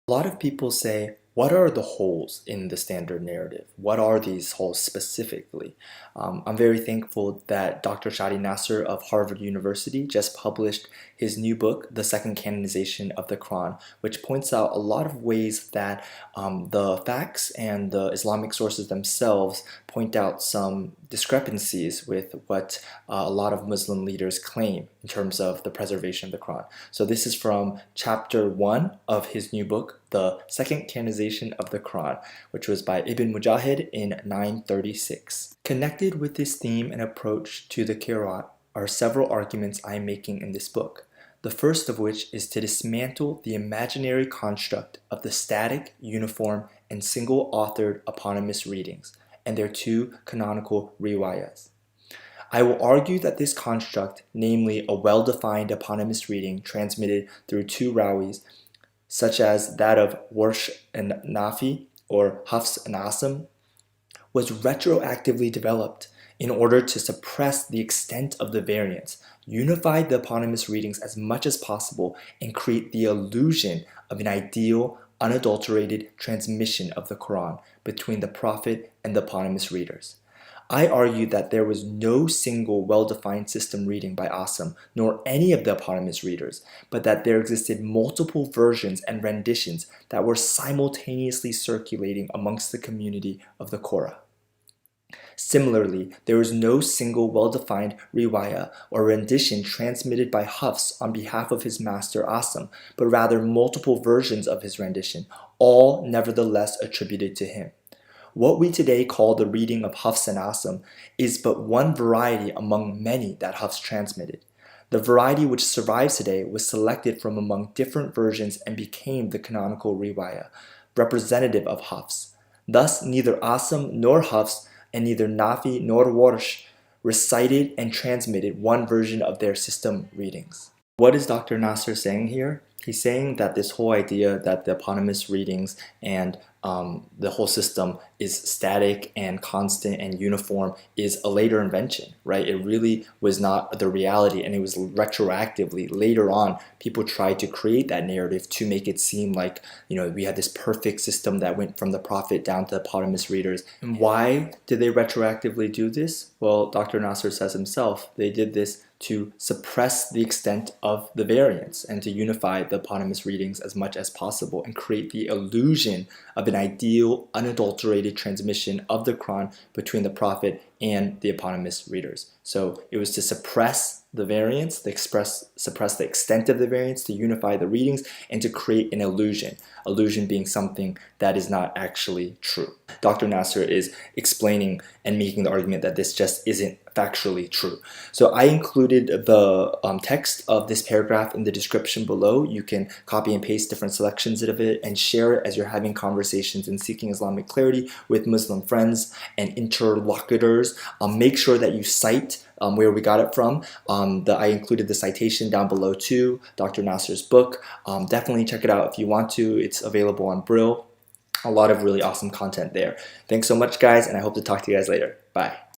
A lot of people say, what are the holes in the standard narrative? What are these holes specifically? I'm very thankful that Dr. Shadi Nasser of Harvard University just published his new book, The Second Canonization of the Quran, which points out a lot of ways that the facts and the Islamic sources themselves point out some discrepancies with what a lot of Muslim leaders claim in terms of the preservation of the Quran. So this is from chapter 1 of his new book, The Second Canonization of the Quran, which was by Ibn Mujahid in 936. Connected with this theme and approach to the Qur'an are several arguments I am making in this book. The first of which is to dismantle the imaginary construct of the static, uniform, and single-authored eponymous readings, and their two canonical riwayas. I will argue that this construct, namely a well-defined eponymous reading transmitted through two rawis, such as that of Warsh and Nafi or Hafs and Asim, was retroactively developed in order to suppress the extent of the variance, unify the eponymous readings as much as possible, and create the illusion of an ideal, unadulterated transmission of the Quran between the Prophet and the eponymous readers. I argue that there was no single well-defined system reading by Asim, nor any of the eponymous readers, but that there existed multiple versions and renditions that were simultaneously circulating amongst the community of the Qur'an. Similarly, there was no single well-defined riwayah or rendition transmitted by Hafs on behalf of his master Asim, but rather multiple versions of his rendition, all nevertheless attributed to him. What we today call the reading of Hafs and Asim is but one variety among many that Hafs transmitted. The variety which survives today was selected from among different versions and became the canonical riwayah, representative of Hafs. Thus, neither Asim nor Hafs and neither Nafi nor Warsh recited and transmitted one version of their system readings. What is Dr. Nasser saying here? He's saying that this whole idea that the eponymous readings and the whole system is static and constant and uniform is a later invention, right? It really was not the reality, and it was retroactively later on people tried to create that narrative to make it seem like, we had this perfect system that went from the Prophet down to the eponymous readers. And why did they retroactively do this? Well, Dr. Nasser says himself, they did this to suppress the extent of the variance and to unify the eponymous readings as much as possible and create the illusion of an ideal, unadulterated transmission of the Quran between the Prophet and the eponymous readers. So it was to suppress the variance, suppress the extent of the variance, to unify the readings, and to create an illusion being something that is not actually true. Dr. Nasser is explaining and making the argument that this just isn't factually true. So I included the text of this paragraph in the description below. You can copy and paste different selections of it and share it as you're having conversations and seeking Islamic clarity with Muslim friends and interlocutors. Make sure that you cite where we got it from. I included the citation down below too, Dr. Nasser's book. Definitely check it out if you want to. It's available on Brill. A lot of really awesome content there. Thanks so much, guys, and I hope to talk to you guys later. Bye.